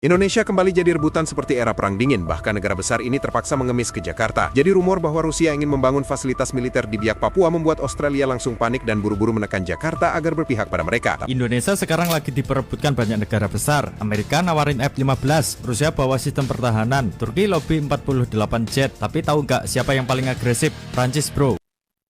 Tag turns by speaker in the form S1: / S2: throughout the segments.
S1: Indonesia kembali jadi rebutan seperti era Perang Dingin, bahkan negara besar ini terpaksa mengemis ke Jakarta. Jadi rumor bahwa Rusia ingin membangun fasilitas militer di Biak Papua membuat Australia langsung panik dan buru-buru menekan Jakarta agar berpihak pada mereka.
S2: Indonesia sekarang lagi diperebutkan banyak negara besar. Amerika nawarin F-15, Rusia bawa sistem pertahanan, Turki lobby 48 jet. Tapi tahu nggak siapa yang paling agresif? Prancis, bro.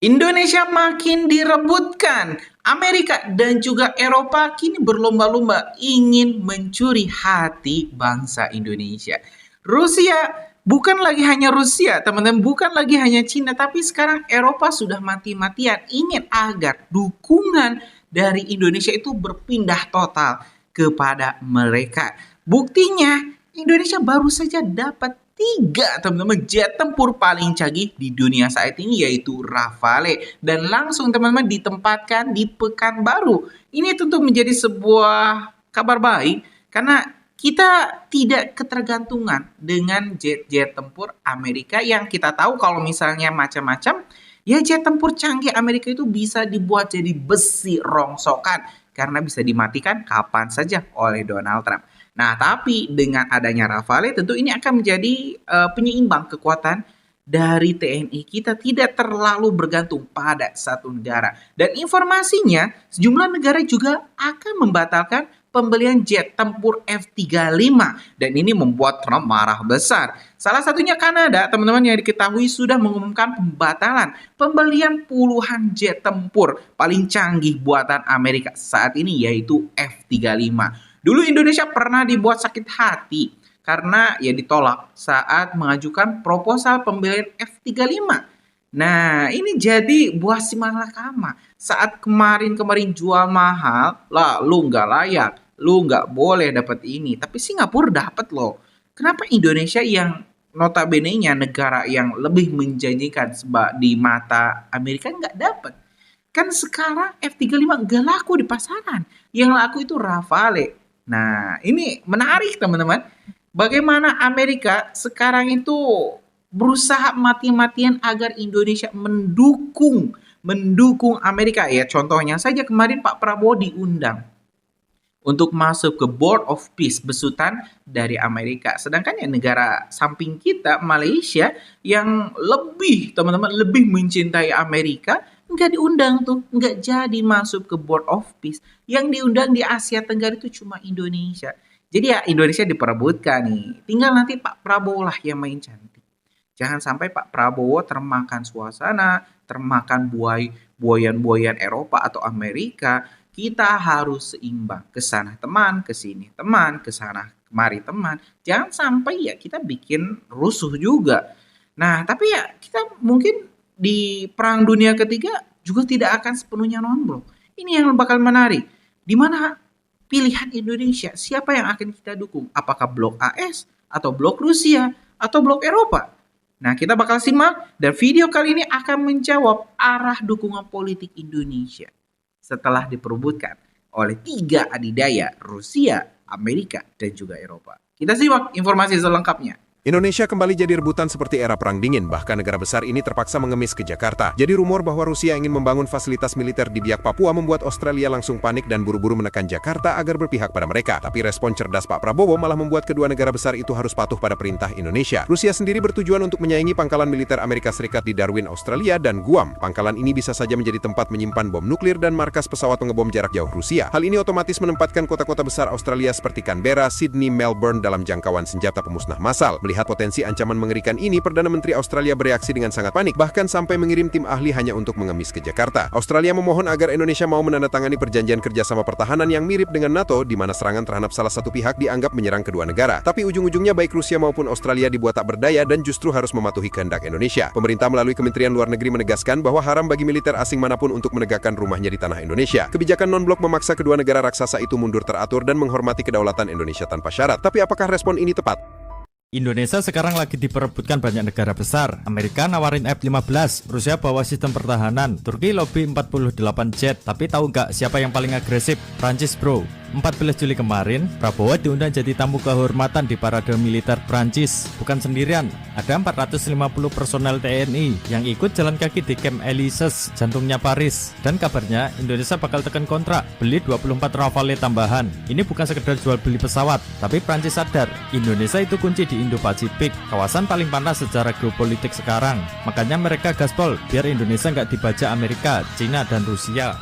S3: Indonesia makin direbutkan. Amerika dan juga Eropa kini berlomba-lomba ingin mencuri hati bangsa Indonesia. Rusia bukan lagi hanya Rusia, teman-teman, bukan lagi hanya Cina, tapi sekarang Eropa sudah mati-matian ingin agar dukungan dari Indonesia itu berpindah total kepada mereka. Buktinya, Indonesia baru saja dapat 3 teman-teman jet tempur paling canggih di dunia saat ini, yaitu Rafale, dan langsung teman-teman ditempatkan di Pekanbaru. Ini tentu menjadi sebuah kabar baik karena kita tidak ketergantungan dengan jet-jet tempur Amerika yang kita tahu kalau misalnya macam-macam, ya jet tempur canggih Amerika itu bisa dibuat jadi besi rongsokan karena bisa dimatikan kapan saja oleh Donald Trump. Nah, tapi dengan adanya Rafale tentu ini akan menjadi penyeimbang kekuatan dari TNI kita, tidak terlalu bergantung pada satu negara. Dan informasinya, sejumlah negara juga akan membatalkan pembelian jet tempur F-35. Dan ini membuat Trump marah besar. Salah satunya Kanada, teman-teman, yang diketahui sudah mengumumkan pembatalan pembelian puluhan jet tempur paling canggih buatan Amerika saat ini, yaitu F-35. Dulu Indonesia pernah dibuat sakit hati karena ya ditolak saat mengajukan proposal pembelian F-35. Nah, ini jadi buah simalakama. Saat kemarin jual mahal, lah lu nggak layak, lu nggak boleh dapat ini. Tapi Singapura dapat loh. Kenapa Indonesia yang notabene-nya negara yang lebih menjanjikan di mata Amerika nggak dapat? Kan sekarang F-35 nggak laku di pasaran. Yang laku itu Rafale. Nah, ini menarik teman-teman. Bagaimana Amerika sekarang itu berusaha mati-matian agar Indonesia mendukung Amerika. Ya, contohnya saja kemarin Pak Prabowo diundang untuk masuk ke Board of Peace besutan dari Amerika. Sedangkan ya negara samping kita, Malaysia, yang lebih teman-teman lebih mencintai Amerika, nggak diundang tuh, nggak jadi masuk ke Board of Peace. Yang diundang di Asia Tenggara itu cuma Indonesia. Jadi ya Indonesia diperebutkan nih. Tinggal nanti Pak Prabowo lah yang main cantik. Jangan sampai Pak Prabowo termakan suasana, termakan buayan-buayan Eropa atau Amerika. Kita harus seimbang. Ke sana teman, ke sini teman, ke sana kemari teman. Jangan sampai ya kita bikin rusuh juga. Nah, tapi ya kita mungkin di Perang Dunia Ketiga juga tidak akan sepenuhnya non-blok. Ini yang bakal menarik. Di mana pilihan Indonesia, siapa yang akan kita dukung? Apakah blok AS, atau blok Rusia, atau blok Eropa? Nah, kita bakal simak dan video kali ini akan menjawab arah dukungan politik Indonesia setelah diperebutkan oleh 3 adidaya, Rusia, Amerika, dan juga Eropa. Kita simak informasi selengkapnya.
S1: Indonesia kembali jadi rebutan seperti era Perang Dingin, bahkan negara besar ini terpaksa mengemis ke Jakarta. Jadi rumor bahwa Rusia ingin membangun fasilitas militer di Biak Papua membuat Australia langsung panik dan buru-buru menekan Jakarta agar berpihak pada mereka. Tapi respon cerdas Pak Prabowo malah membuat kedua negara besar itu harus patuh pada perintah Indonesia. Rusia sendiri bertujuan untuk menyaingi pangkalan militer Amerika Serikat di Darwin, Australia, dan Guam. Pangkalan ini bisa saja menjadi tempat menyimpan bom nuklir dan markas pesawat pengebom jarak jauh Rusia. Hal ini otomatis menempatkan kota-kota besar Australia seperti Canberra, Sydney, Melbourne dalam jangkauan senjata pemusnah massal. Melihat potensi ancaman mengerikan ini, Perdana Menteri Australia bereaksi dengan sangat panik, bahkan sampai mengirim tim ahli hanya untuk mengemis ke Jakarta. Australia memohon agar Indonesia mau menandatangani perjanjian kerjasama pertahanan yang mirip dengan NATO, di mana serangan terhadap salah satu pihak dianggap menyerang kedua negara. Tapi ujung-ujungnya baik Rusia maupun Australia dibuat tak berdaya dan justru harus mematuhi kehendak Indonesia. Pemerintah melalui Kementerian Luar Negeri menegaskan bahwa haram bagi militer asing manapun untuk menegakkan rumahnya di tanah Indonesia. Kebijakan non-blok memaksa kedua negara raksasa itu mundur teratur dan menghormati kedaulatan Indonesia tanpa syarat. Tapi apakah respon ini tepat?
S2: Indonesia sekarang lagi diperebutkan banyak negara besar. Amerika nawarin F-15, Rusia bawa sistem pertahanan, Turki lobby 48 jet. Tapi tahu nggak siapa yang paling agresif? Prancis, bro. 14 Juli kemarin, Prabowo diundang jadi tamu kehormatan di parade militer Prancis. Bukan sendirian, ada 450 personel TNI yang ikut jalan kaki di Camp Élysées, jantungnya Paris. Dan kabarnya Indonesia bakal tekan kontrak beli 24 Rafale tambahan. Ini bukan sekedar jual beli pesawat, tapi Prancis sadar Indonesia itu kunci di Indo-Pasifik, kawasan paling panas secara geopolitik sekarang. Makanya mereka gaspol biar Indonesia nggak dibajak Amerika, Cina, dan Rusia.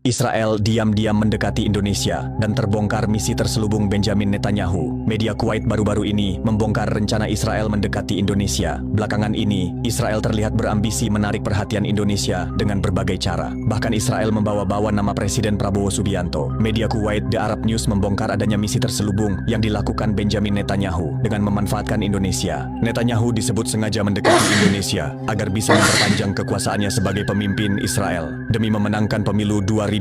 S4: Israel diam-diam mendekati Indonesia dan terbongkar misi terselubung Benjamin Netanyahu. Media Kuwait baru-baru ini membongkar rencana Israel mendekati Indonesia. Belakangan ini, Israel terlihat berambisi menarik perhatian Indonesia dengan berbagai cara. Bahkan Israel membawa-bawa nama Presiden Prabowo Subianto. Media Kuwait The Arab News membongkar adanya misi terselubung yang dilakukan Benjamin Netanyahu dengan memanfaatkan Indonesia. Netanyahu disebut sengaja mendekati Indonesia agar bisa memperpanjang kekuasaannya sebagai pemimpin Israel. Demi memenangkan pemilu 2026,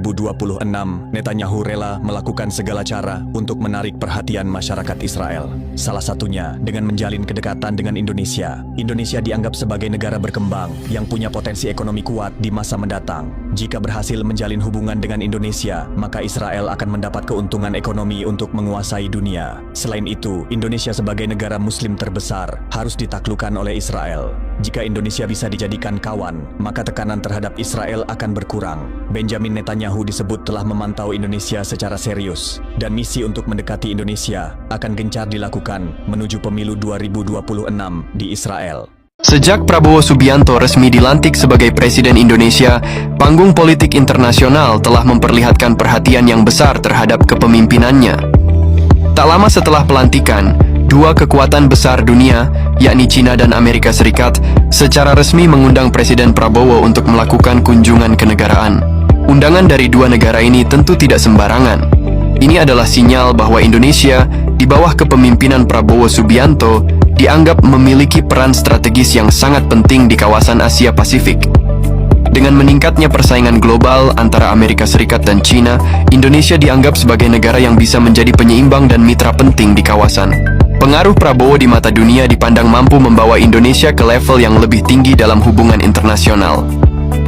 S4: Netanyahu rela melakukan segala cara untuk menarik perhatian masyarakat Israel. Salah satunya dengan menjalin kedekatan dengan Indonesia. Indonesia dianggap sebagai negara berkembang yang punya potensi ekonomi kuat di masa mendatang. Jika berhasil menjalin hubungan dengan Indonesia, maka Israel akan mendapat keuntungan ekonomi untuk menguasai dunia. Selain itu, Indonesia sebagai negara Muslim terbesar harus ditaklukkan oleh Israel. Jika Indonesia bisa dijadikan kawan, maka tekanan terhadap Israel akan berkurang. Benjamin Netanyahu disebut telah memantau Indonesia secara serius, dan misi untuk mendekati Indonesia akan gencar dilakukan menuju pemilu 2026 di Israel.
S5: Sejak Prabowo Subianto resmi dilantik sebagai Presiden Indonesia, panggung politik internasional telah memperlihatkan perhatian yang besar terhadap kepemimpinannya. Tak lama setelah pelantikan, dua kekuatan besar dunia, yakni China dan Amerika Serikat, secara resmi mengundang Presiden Prabowo untuk melakukan kunjungan kenegaraan. Undangan dari dua negara ini tentu tidak sembarangan. Ini adalah sinyal bahwa Indonesia, di bawah kepemimpinan Prabowo Subianto, dianggap memiliki peran strategis yang sangat penting di kawasan Asia Pasifik. Dengan meningkatnya persaingan global antara Amerika Serikat dan China, Indonesia dianggap sebagai negara yang bisa menjadi penyeimbang dan mitra penting di kawasan. Pengaruh Prabowo di mata dunia dipandang mampu membawa Indonesia ke level yang lebih tinggi dalam hubungan internasional.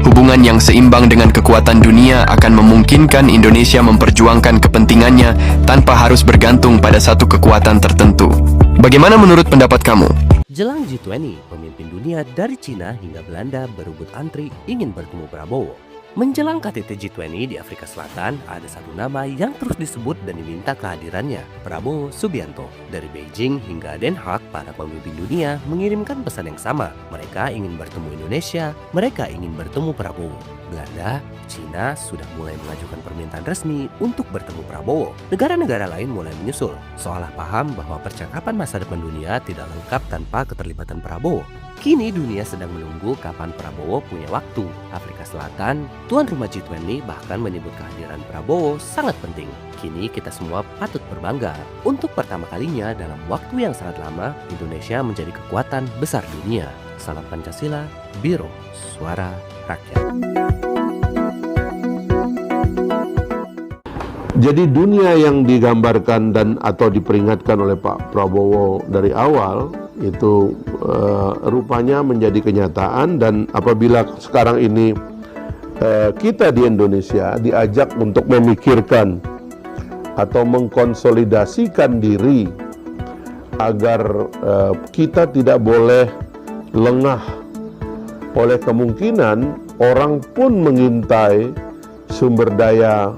S5: Hubungan yang seimbang dengan kekuatan dunia akan memungkinkan Indonesia memperjuangkan kepentingannya tanpa harus bergantung pada satu kekuatan tertentu. Bagaimana menurut pendapat kamu?
S6: Jelang G20, pemimpin dunia dari Cina hingga Belanda berebut antri ingin bertemu Prabowo. Menjelang KTT G20 di Afrika Selatan, ada satu nama yang terus disebut dan diminta kehadirannya, Prabowo Subianto. Dari Beijing hingga Den Haag, para pemimpin dunia mengirimkan pesan yang sama. Mereka ingin bertemu Indonesia, mereka ingin bertemu Prabowo. Belanda, Cina sudah mulai mengajukan permintaan resmi untuk bertemu Prabowo. Negara-negara lain mulai menyusul, seolah paham bahwa percakapan masa depan dunia tidak lengkap tanpa keterlibatan Prabowo. Kini dunia sedang menunggu kapan Prabowo punya waktu. Afrika Selatan, tuan rumah G20, bahkan menyebut kehadiran Prabowo sangat penting. Kini kita semua patut berbangga. Untuk pertama kalinya dalam waktu yang sangat lama, Indonesia menjadi kekuatan besar dunia. Salam Pancasila, Biro Suara Rakyat.
S7: Jadi dunia yang digambarkan dan atau diperingatkan oleh Pak Prabowo dari awal itu rupanya menjadi kenyataan, dan apabila sekarang ini kita di Indonesia diajak untuk memikirkan atau mengkonsolidasikan diri agar kita tidak boleh lengah oleh kemungkinan orang pun mengintai sumber daya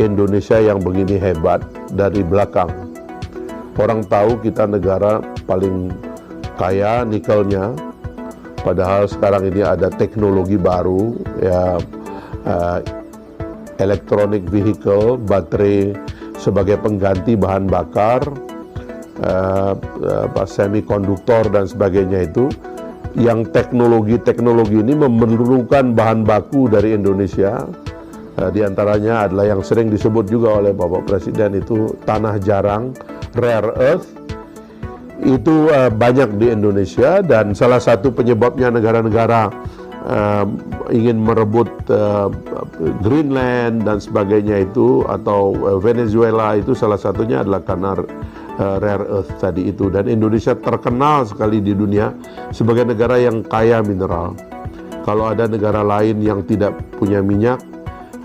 S7: Indonesia yang begini hebat dari belakang. Orang tahu kita negara paling kaya nikelnya, padahal sekarang ini ada teknologi baru, ya, electronic vehicle, baterai sebagai pengganti bahan bakar, semikonduktor dan sebagainya itu, yang teknologi ini memerlukan bahan baku dari Indonesia. Di antaranya adalah yang sering disebut juga oleh Bapak Presiden itu tanah jarang, rare earth. Itu banyak di Indonesia, dan salah satu penyebabnya negara-negara ingin merebut Greenland dan sebagainya itu, atau Venezuela itu salah satunya adalah karena rare earth tadi itu. Dan Indonesia terkenal sekali di dunia sebagai negara yang kaya mineral. Kalau ada negara lain yang tidak punya minyak,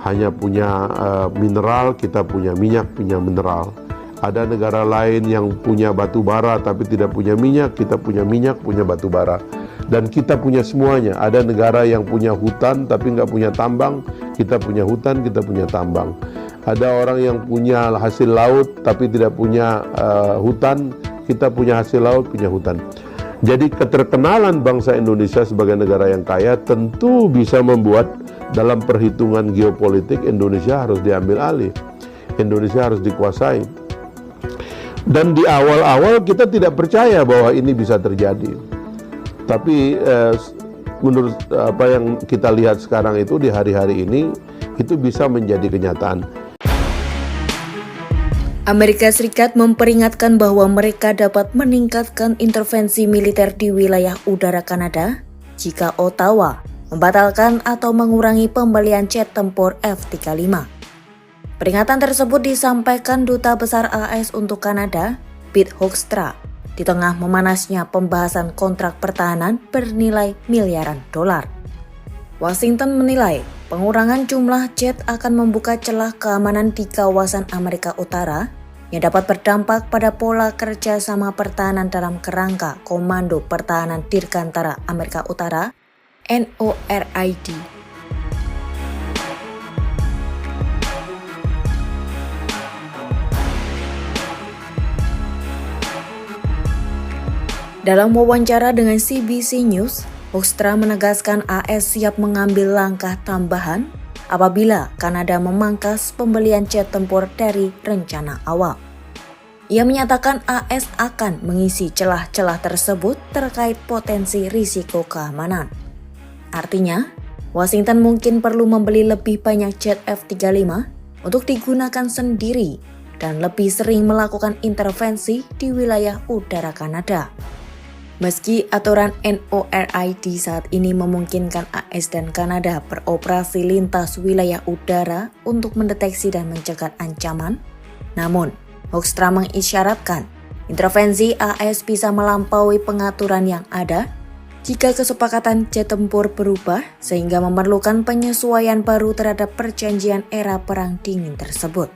S7: hanya punya mineral, kita punya minyak, punya mineral. Ada negara lain yang punya batu bara tapi tidak punya minyak, kita punya minyak, punya batu bara. Dan kita punya semuanya. Ada negara yang punya hutan tapi nggak punya tambang, kita punya hutan, kita punya tambang. Ada orang yang punya hasil laut tapi tidak punya hutan, kita punya hasil laut, punya hutan. Jadi keterkenalan bangsa Indonesia sebagai negara yang kaya tentu bisa membuat dalam perhitungan geopolitik Indonesia harus diambil alih. Indonesia harus dikuasai. Dan di awal-awal kita tidak percaya bahwa ini bisa terjadi. Tapi menurut apa yang kita lihat sekarang itu di hari-hari ini, itu bisa menjadi kenyataan.
S8: Amerika Serikat memperingatkan bahwa mereka dapat meningkatkan intervensi militer di wilayah udara Kanada jika Ottawa membatalkan atau mengurangi pembelian jet tempur F-35. Peringatan tersebut disampaikan Duta Besar AS untuk Kanada, Pete Hoekstra, di tengah memanasnya pembahasan kontrak pertahanan bernilai miliaran dolar. Washington menilai pengurangan jumlah jet akan membuka celah keamanan di kawasan Amerika Utara yang dapat berdampak pada pola kerjasama pertahanan dalam kerangka Komando Pertahanan Dirgantara Amerika Utara, NORID. Dalam wawancara dengan CBC News, Hoekstra menegaskan AS siap mengambil langkah tambahan apabila Kanada memangkas pembelian jet tempur dari rencana awal. Ia menyatakan AS akan mengisi celah-celah tersebut terkait potensi risiko keamanan. Artinya, Washington mungkin perlu membeli lebih banyak jet F-35 untuk digunakan sendiri dan lebih sering melakukan intervensi di wilayah udara Kanada. Meski aturan NORID saat ini memungkinkan AS dan Kanada beroperasi lintas wilayah udara untuk mendeteksi dan mencegah ancaman, namun Hoekstra mengisyaratkan intervensi AS bisa melampaui pengaturan yang ada jika kesepakatan jet tempur berubah sehingga memerlukan penyesuaian baru terhadap perjanjian era Perang Dingin tersebut.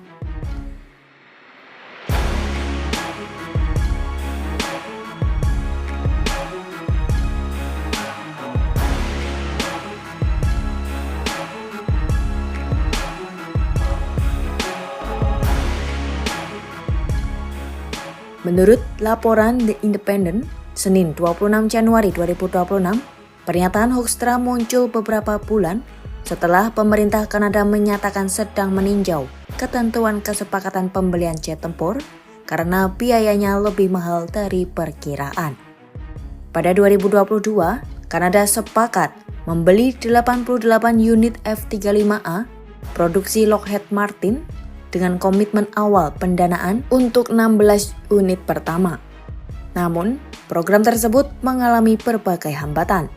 S8: Menurut laporan The Independent, Senin 26 Januari 2026, pernyataan Hoekstra muncul beberapa bulan setelah pemerintah Kanada menyatakan sedang meninjau ketentuan kesepakatan pembelian jet tempur karena biayanya lebih mahal dari perkiraan. Pada 2022, Kanada sepakat membeli 88 unit F-35A produksi Lockheed Martin dengan komitmen awal pendanaan untuk 16 unit pertama. Namun, program tersebut mengalami berbagai hambatan.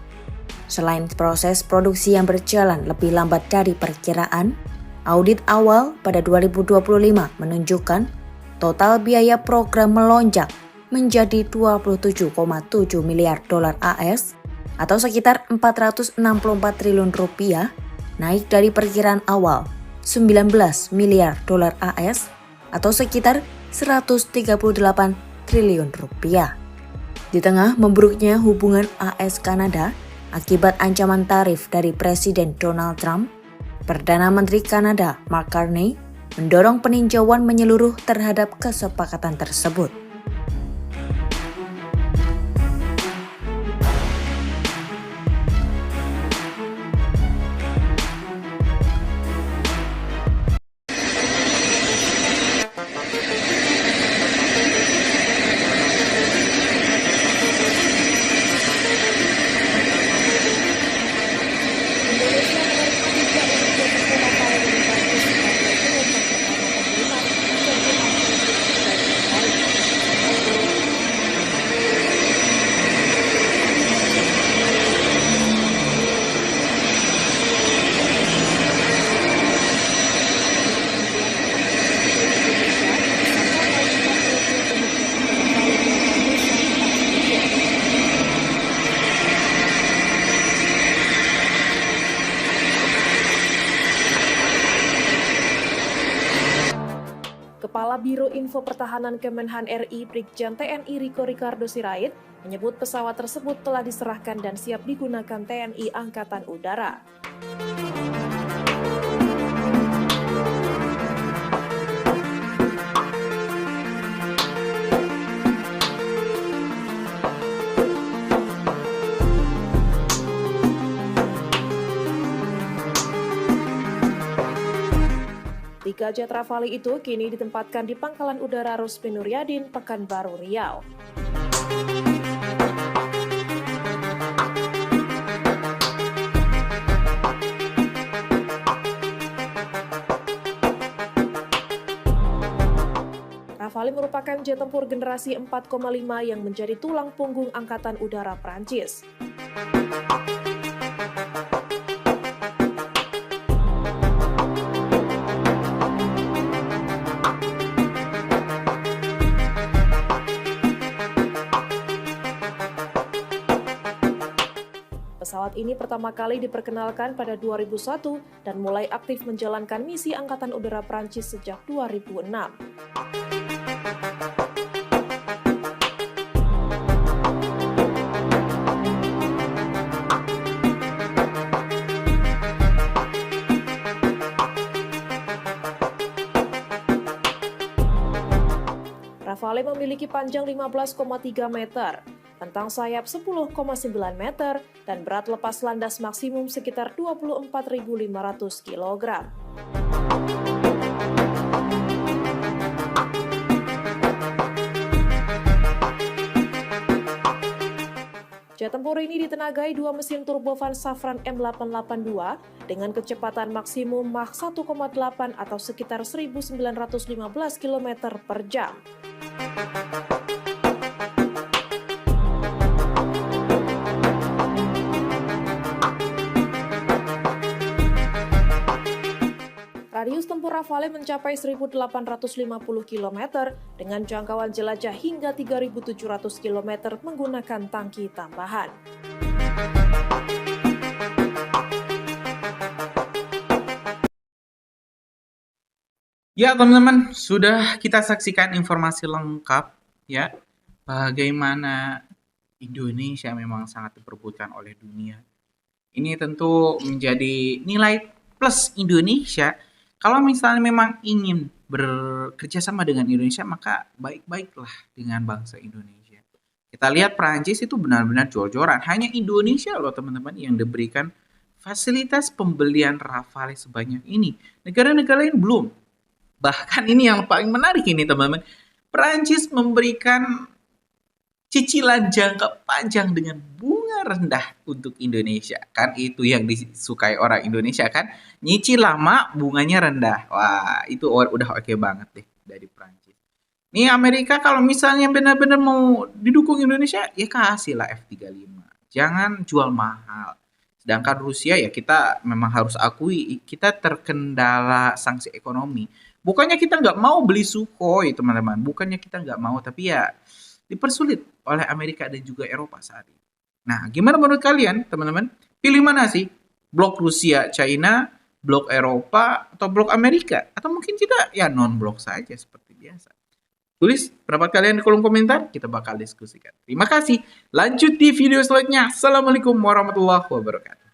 S8: Selain proses produksi yang berjalan lebih lambat dari perkiraan, audit awal pada 2025 menunjukkan total biaya program melonjak menjadi 27,7 miliar dolar AS atau sekitar 464 triliun rupiah, naik dari perkiraan awal 19 miliar dolar AS atau sekitar 138 triliun rupiah. Di tengah memburuknya hubungan AS-Kanada akibat ancaman tarif dari Presiden Donald Trump, Perdana Menteri Kanada Mark Carney mendorong peninjauan menyeluruh terhadap kesepakatan tersebut.
S9: Kepala Biro Info Pertahanan Kemenhan RI Brigjen TNI Riko Ricardo Sirait menyebut pesawat tersebut telah diserahkan dan siap digunakan TNI Angkatan Udara. Tiga jet Rafale itu kini ditempatkan di Pangkalan Udara Ruspi Nuryadin, Pekanbaru, Riau. Rafale merupakan jet tempur generasi 4,5 yang menjadi tulang punggung Angkatan Udara Prancis. Pesawat ini pertama kali diperkenalkan pada 2001 dan mulai aktif menjalankan misi Angkatan Udara Prancis sejak 2006. Rafale memiliki panjang 15,3 meter, bentang sayap 10,9 meter, dan berat lepas landas maksimum sekitar 24.500 kg. Jet tempur ini ditenagai dua mesin turbofan Safran M882 dengan kecepatan maksimum Mach 1,8 atau sekitar 1.915 km per jam. Radius tempur Rafale mencapai 1.850 km dengan jangkauan jelajah hingga 3.700 km menggunakan tangki tambahan.
S3: Ya teman-teman, sudah kita saksikan informasi lengkap ya bagaimana Indonesia memang sangat diperebutkan oleh dunia. Ini tentu menjadi nilai plus Indonesia. Kalau misalnya memang ingin bekerja sama dengan Indonesia, maka baik-baiklah dengan bangsa Indonesia. Kita lihat Prancis itu benar-benar jor-joran. Hanya Indonesia loh teman-teman yang diberikan fasilitas pembelian Rafale sebanyak ini. Negara-negara lain belum. Bahkan ini yang paling menarik ini teman-teman. Prancis memberikan cicilan jangka panjang dengan bunga rendah untuk Indonesia. Kan itu yang disukai orang Indonesia kan. Nyicil lama, bunganya rendah. Wah, itu udah oke banget deh dari Prancis. Nih Amerika kalau misalnya benar-benar mau didukung Indonesia, ya kasihlah F-35. Jangan jual mahal. Sedangkan Rusia ya kita memang harus akui, kita terkendala sanksi ekonomi. Bukannya kita nggak mau beli Sukhoi teman-teman. Bukannya kita nggak mau, tapi ya dipersulit oleh Amerika dan juga Eropa saat ini. Nah, gimana menurut kalian, teman-teman? Pilih mana sih? Blok Rusia, China, blok Eropa, atau blok Amerika? Atau mungkin kita ya non-blok saja seperti biasa. Tulis pendapat kalian di kolom komentar, kita bakal diskusikan. Terima kasih. Lanjut di video selanjutnya. Assalamualaikum warahmatullahi wabarakatuh.